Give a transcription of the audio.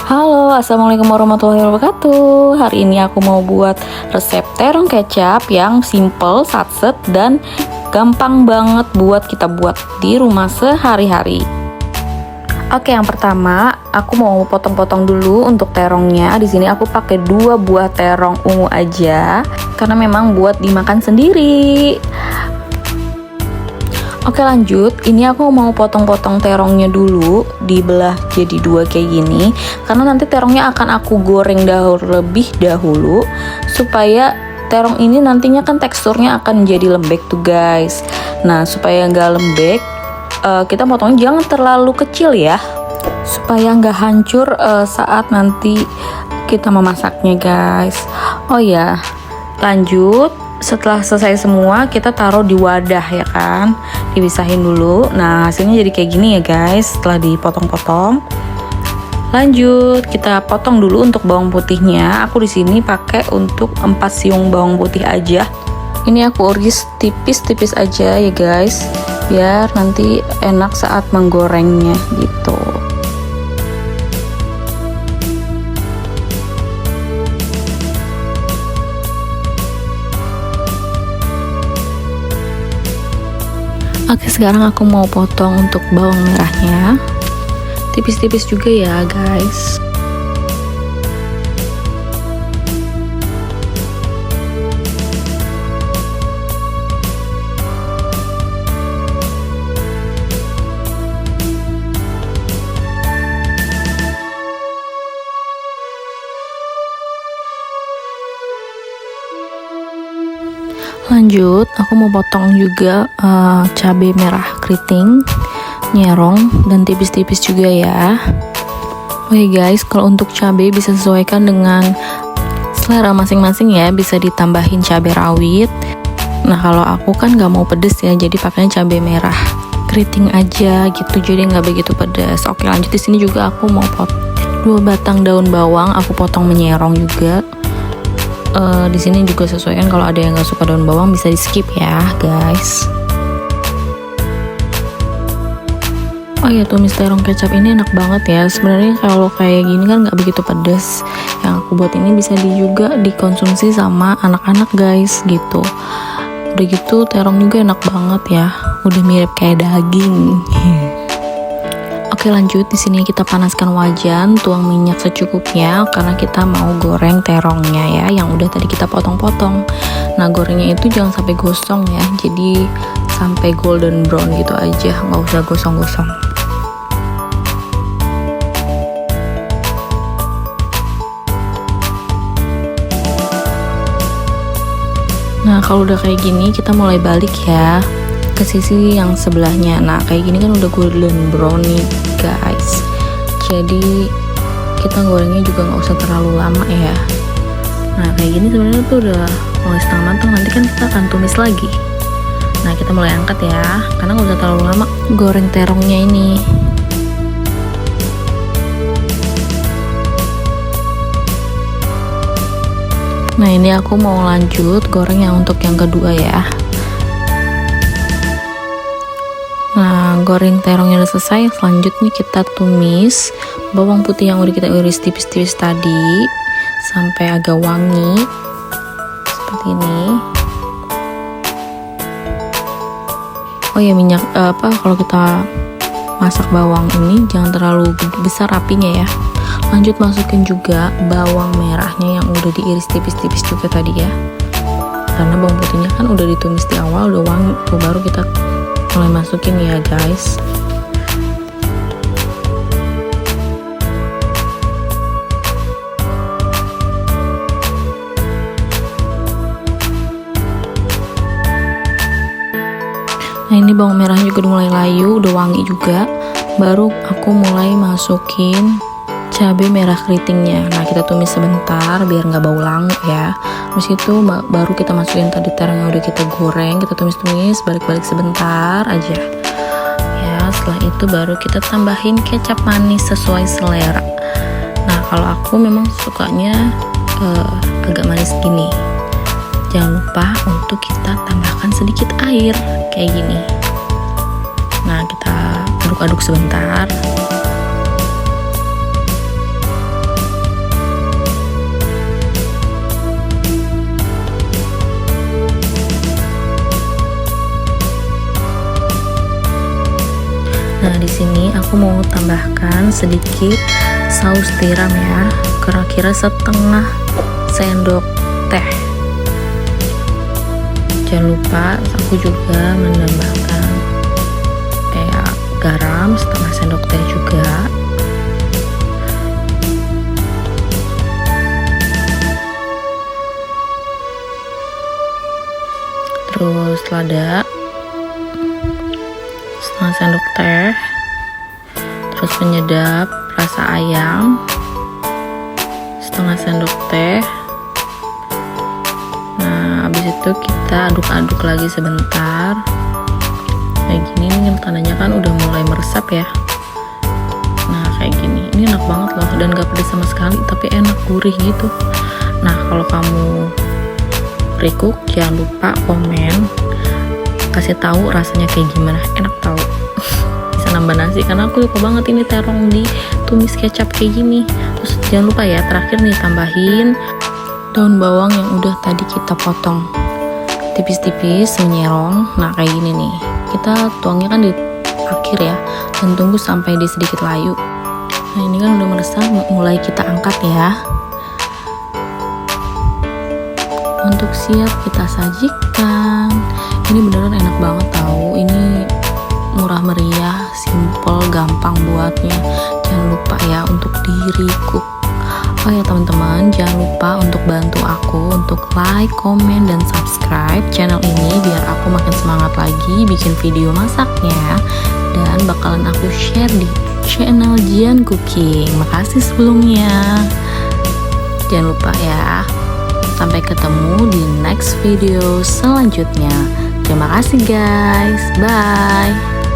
Halo, assalamualaikum warahmatullahi wabarakatuh. Hari ini aku mau buat resep terong kecap yang simple, satset, dan gampang banget buat kita buat di rumah sehari-hari. Oke, yang pertama aku mau potong-potong dulu untuk terongnya. Di sini aku pakai 2 buah terong ungu aja, karena memang buat dimakan sendiri. Oke, lanjut. Ini aku mau potong-potong terongnya dulu, dibelah jadi 2 kayak gini, karena nanti terongnya akan aku goreng lebih dahulu supaya terong ini nantinya kan teksturnya akan jadi lembek tuh guys. Nah, supaya nggak lembek, kita potongnya jangan terlalu kecil ya, supaya nggak hancur saat nanti kita memasaknya guys. Oh ya, lanjut. Setelah selesai semua, kita taruh di wadah ya kan, dipisahin dulu. Nah, hasilnya jadi kayak gini ya guys, setelah dipotong-potong. Lanjut, kita potong dulu untuk bawang putihnya. Aku di sini pakai untuk 4 siung bawang putih aja. Ini aku iris tipis-tipis aja ya guys, biar nanti enak saat menggorengnya gitu. Oke, sekarang aku mau potong untuk bawang merahnya. Tipis-tipis juga ya guys. Lanjut, aku mau potong juga cabai merah keriting, nyerong, dan tipis-tipis juga ya. Oke guys, kalau untuk cabai bisa sesuaikan dengan selera masing-masing ya, bisa ditambahin cabai rawit. Nah, kalau aku kan nggak mau pedes ya, jadi pakainya cabai merah keriting aja gitu, jadi nggak begitu pedas. Oke, lanjut. Di sini juga aku mau potong 2 batang daun bawang, aku potong menyerong juga. Di sini juga sesuaikan, kalau ada yang nggak suka daun bawang bisa di skip ya guys. Oh ya, tumis terong kecap ini enak banget ya. Sebenarnya kalau kayak gini kan nggak begitu pedas. Yang aku buat ini bisa juga dikonsumsi sama anak-anak guys gitu. Udah gitu terong juga enak banget ya. Udah mirip kayak daging. Oke, lanjut. Di sini kita panaskan wajan, tuang minyak secukupnya karena kita mau goreng terongnya ya, yang udah tadi kita potong-potong. Nah, gorengnya itu jangan sampai gosong ya, jadi sampai golden brown gitu aja, nggak usah gosong-gosong. Nah, kalau udah kayak gini kita mulai balik ya ke sisi yang sebelahnya. Nah, kayak gini kan udah golden brown nih guys, jadi kita gorengnya juga nggak usah terlalu lama ya. Nah, kayak gini sebenarnya tuh udah mulai setengah matang, nanti kan kita akan tumis lagi. Nah, kita mulai angkat ya, karena nggak usah terlalu lama goreng terongnya ini. Nah, ini aku mau lanjut goreng yang untuk yang kedua ya. Nah, goreng terongnya udah selesai. Selanjutnya kita tumis bawang putih yang udah kita iris tipis-tipis tadi sampai agak wangi seperti ini. Oh ya, minyak kalau kita masak bawang ini jangan terlalu besar apinya ya. Lanjut, masukin juga bawang merahnya yang udah diiris tipis-tipis juga tadi ya, karena bawang putihnya kan udah ditumis di awal, udah wangi tuh, baru kita mulai masukin ya guys. Nah, ini bawang merahnya juga udah mulai layu, udah wangi juga. Baru aku mulai masukin cabai merah keritingnya. Nah, kita tumis sebentar biar nggak bau langu ya. Habis itu baru kita masukin tadi terong yang udah kita goreng, kita tumis-tumis, balik-balik sebentar aja ya. Setelah itu baru kita tambahin kecap manis sesuai selera. Nah, kalau aku memang sukanya agak manis gini. Jangan lupa untuk kita tambahkan sedikit air kayak gini. Nah, kita aduk-aduk sebentar. Nah, di sini aku mau tambahkan sedikit saus tiram ya, kira-kira setengah sendok teh. Jangan lupa aku juga menambahkan kayak garam setengah sendok teh juga. Terus lada setengah sendok teh, terus penyedap rasa ayam setengah sendok teh. Nah, habis itu kita aduk-aduk lagi sebentar kayak gini. Ini tandanya kan udah mulai meresap ya. Nah, kayak gini, ini enak banget loh, dan gak pedas sama sekali, tapi enak, gurih gitu. Nah, kalau kamu recook, jangan lupa komen, kasih tahu rasanya kayak gimana, enak tahu. Bisa nambah nasi, karena aku suka banget ini terong ditumis kecap kayak gini. Terus jangan lupa ya, terakhir nih tambahin daun bawang yang udah tadi kita potong tipis-tipis menyerong. Nah, kayak gini nih, kita tuangnya kan di akhir ya, dan tunggu sampai dia sedikit layu. Nah, ini kan udah meresap, mulai kita angkat ya. Untuk siap kita sajikan. Ini beneran enak banget tahu. Ini murah meriah, simple, gampang buatnya. Jangan lupa ya untuk di recook. Oh ya teman-teman, jangan lupa untuk bantu aku untuk like, komen, dan subscribe channel ini biar aku makin semangat lagi bikin video masaknya, dan bakalan aku share di channel Jian Cooking. Makasih sebelumnya. Jangan lupa ya. Sampai ketemu di next video selanjutnya. Terima kasih guys. Bye.